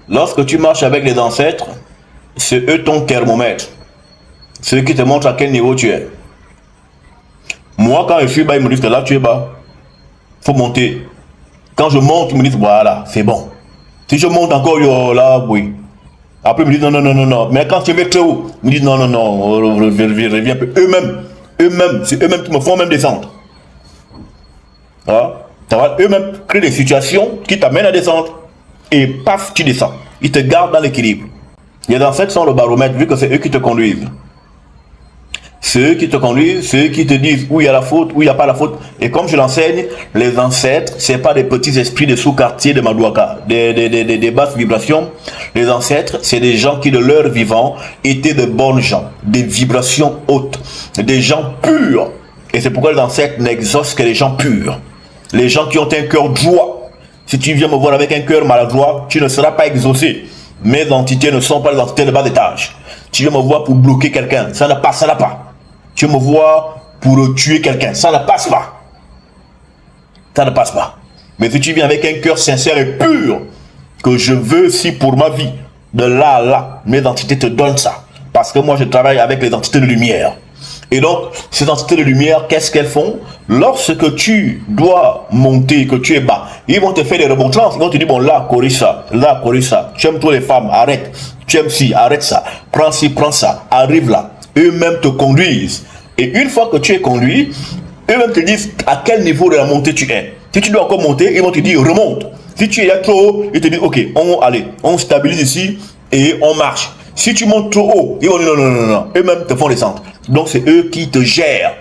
Lorsque tu marches avec les ancêtres, c'est eux ton thermomètre. C'est eux qui te montrent à quel niveau tu es. Moi, quand je suis bas, ils me disent que là, tu es bas. Faut monter. Quand je monte, ils me disent, voilà, c'est bon. Si je monte encore, yo, là, oui. Après, ils me disent, non, non, non, non, non. Mais quand je vais très haut, ils me disent, non, non, non, reviens un peu. Eux-mêmes, c'est eux-mêmes qui me font même descendre. Voilà. Eux-mêmes créent des situations qui t'amènent à descendre. Et paf, tu descends. Ils te gardent dans l'équilibre. Les ancêtres sont le baromètre, vu que c'est eux qui te conduisent. C'est eux qui te conduisent, c'est eux qui te disent où il y a la faute, où il n'y a pas la faute. Et comme je l'enseigne, les ancêtres, ce n'est pas des petits esprits de sous-quartier de Madouaka, des basses vibrations. Les ancêtres, c'est des gens qui de leur vivant étaient de bonnes gens, des vibrations hautes, des gens purs. Et c'est pourquoi les ancêtres n'exaucent que les gens purs. Les gens qui ont un cœur droit. Si tu viens me voir avec un cœur maladroit, tu ne seras pas exaucé. Mes entités ne sont pas les entités de bas étage. Tu viens me voir pour bloquer quelqu'un, ça ne passera pas. Tu me vois pour tuer quelqu'un, ça ne passe pas. Ça ne passe pas. Mais si tu viens avec un cœur sincère et pur, que je veux si pour ma vie, de là à là, mes entités te donnent ça. Parce que moi je travaille avec les entités de lumière. Et donc, ces entités de lumière, qu'est-ce qu'elles font? Lorsque tu dois monter, que tu es bas, ils vont te faire des remontrances. Ils vont te dire, bon là, corrige ça, là, corrige ça. Tu aimes trop les femmes, arrête. Tu aimes ci, arrête ça. Prends ci, prends ça. Arrive là. Eux-mêmes te conduisent. Et une fois que tu es conduit, eux-mêmes te disent à quel niveau de la montée tu es. Si tu dois encore monter, ils vont te dire remonte. Si tu es là trop haut, ils te disent ok, on stabilise ici et on marche. Si tu montes trop haut, ils vont dire non, non, non, non. Eux-mêmes te font descendre. Donc c'est eux qui te gèrent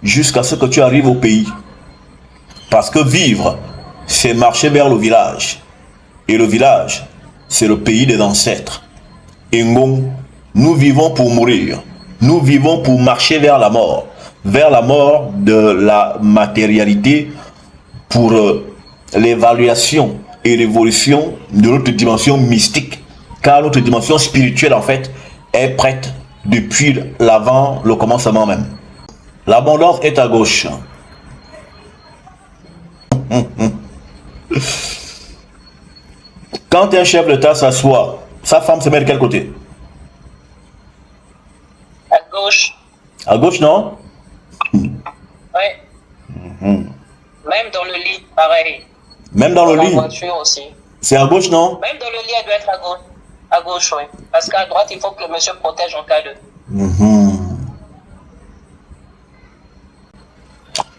jusqu'à ce que tu arrives au pays. Parce que vivre, c'est marcher vers le village. Et le village, c'est le pays des ancêtres. Et nous vivons pour mourir. Nous vivons pour marcher vers la mort de la matérialité, pour l'évaluation et l'évolution de notre dimension mystique. Car notre dimension spirituelle, en fait, est prête depuis l'avant, le commencement même. L'abondance est à gauche. Quand un chef d'État s'assoit, sa femme se met de quel côté? À gauche. À gauche, non? Oui. Même dans le lit, pareil. Même dans le lit? Dans la voiture aussi. C'est à gauche, non? Même dans le lit, elle doit être à gauche. À gauche, oui. Parce qu'à droite, il faut que le monsieur protège en cas de...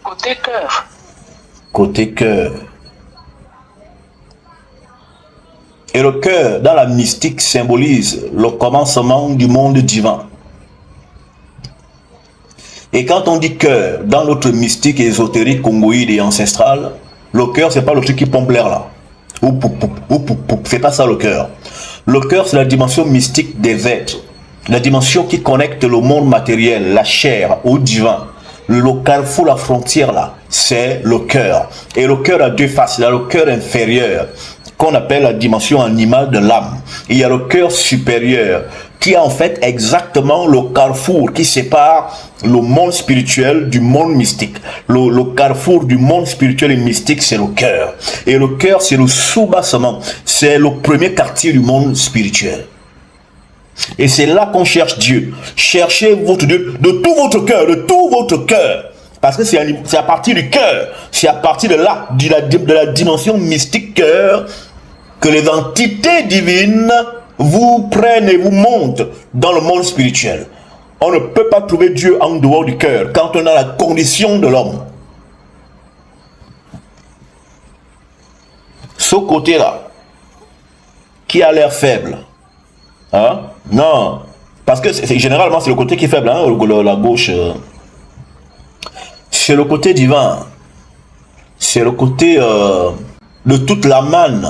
Côté cœur. Côté cœur. Et le cœur, dans la mystique, symbolise le commencement du monde divin. Et quand on dit cœur, dans notre mystique ésotérique congoïde et ancestrale, le cœur, c'est pas le truc qui pompe l'air là. C'est pas ça le cœur. Le cœur, c'est la dimension mystique des êtres. La dimension qui connecte le monde matériel, la chair, au divin. Le carrefour, la frontière là, c'est le cœur. Et le cœur a deux faces. Il y a le cœur inférieur, qu'on appelle la dimension animale de l'âme. Il y a le cœur supérieur, qui est en fait exactement le carrefour qui sépare le monde spirituel du monde mystique. Le carrefour du monde spirituel et mystique, c'est le cœur. Et le cœur, c'est le sous-bassement. C'est le premier quartier du monde spirituel. Et c'est là qu'on cherche Dieu. Cherchez votre Dieu de tout votre cœur, de tout votre cœur. Parce que c'est à partir du cœur, c'est à partir de là, de la dimension mystique cœur, que les entités divines vous prennent et vous montent dans le monde spirituel. On ne peut pas trouver Dieu en dehors du cœur quand on a la condition de l'homme. Ce côté-là, qui a l'air faible, hein? Non, parce que généralement c'est le côté qui est faible, hein, la gauche. C'est le côté divin. C'est le côté de toute la manne.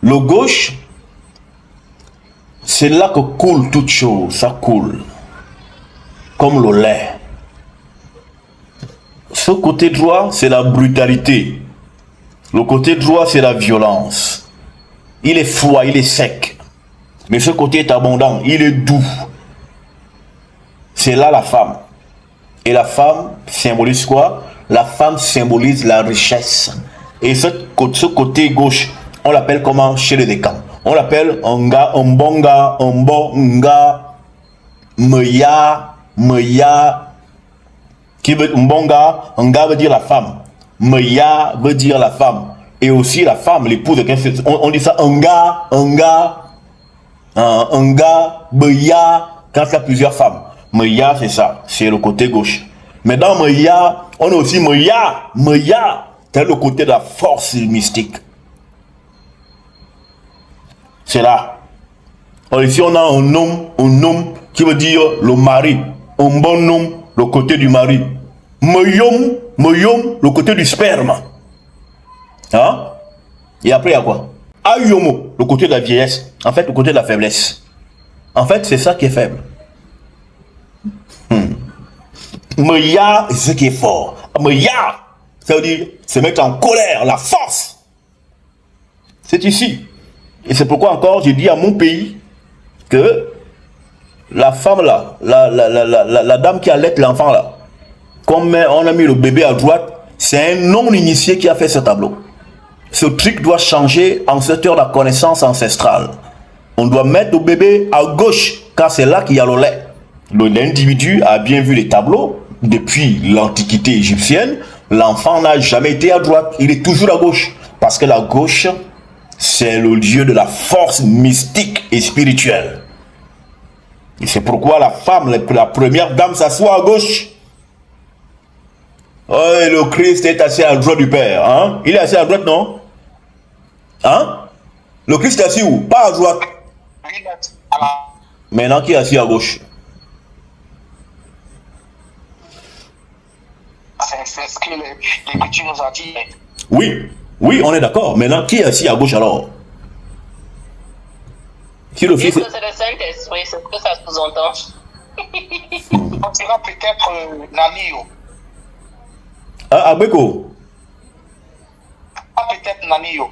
Le gauche, c'est là que coule toute chose, ça coule. Comme le lait. Ce côté droit, c'est la brutalité. Le côté droit, c'est la violence. Il est froid, il est sec. Mais ce côté est abondant, il est doux. C'est là la femme. Et la femme symbolise quoi? La femme symbolise la richesse. Et ce côté gauche, on l'appelle comment? Chez les décans. On l'appelle un gars, un bon gars, un bon gars, meya, qui veut un bon gars, un gars veut dire la femme. Meya veut dire la femme. Et aussi la femme, l'épouse, on dit ça, un gars, meya, quand il y a plusieurs femmes. Meya, c'est ça, c'est le côté gauche. Mais dans meya, on a aussi meya, c'est le côté de la force mystique. C'est là. Alors ici, on a un homme qui veut dire le mari. Un bon homme, le côté du mari. Meyom, le côté du sperme. Hein? Et après, il y a quoi? Ayomo, le côté de la vieillesse. En fait, le côté de la faiblesse. En fait, c'est ça qui est faible. Meya, c'est ce qui est fort. Meya, ça veut dire se mettre en colère, la force. C'est ici. Et c'est pourquoi encore, j'ai dit à mon pays que la femme là, la dame qui allait l'enfant là, comme on a mis le bébé à droite, c'est un non-initié qui a fait ce tableau. Ce truc doit changer en cette heure de la connaissance ancestrale. On doit mettre le bébé à gauche, car c'est là qu'il y a le lait. L'individu a bien vu les tableaux. Depuis l'Antiquité égyptienne, l'enfant n'a jamais été à droite, il est toujours à gauche. Parce que la gauche, c'est le lieu de la force mystique et spirituelle. Et c'est pourquoi la femme, la première dame, s'assoit à gauche. Oh, et le Christ est assis à droite du Père. Hein? Il est assis à droite, non? Hein? Le Christ est assis où? Pas à droite. Maintenant, qui est assis à gauche? C'est ce que l'Écriture nous a dit. Oui, on est d'accord. Maintenant, qui est assis à gauche alors? Qui le Fils? C'est le Saint-Esprit, c'est ce que ça sous-entend. On dira peut-être Nanio. Ah, Abeko. Ah, peut-être Nanio.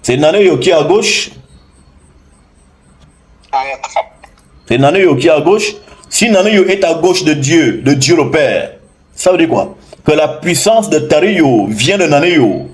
C'est Nanio qui est à gauche. C'est Nanio qui est à gauche. Si Nanio est à gauche de Dieu le Père, ça veut dire quoi? Que la puissance de Tario vient de Naneo.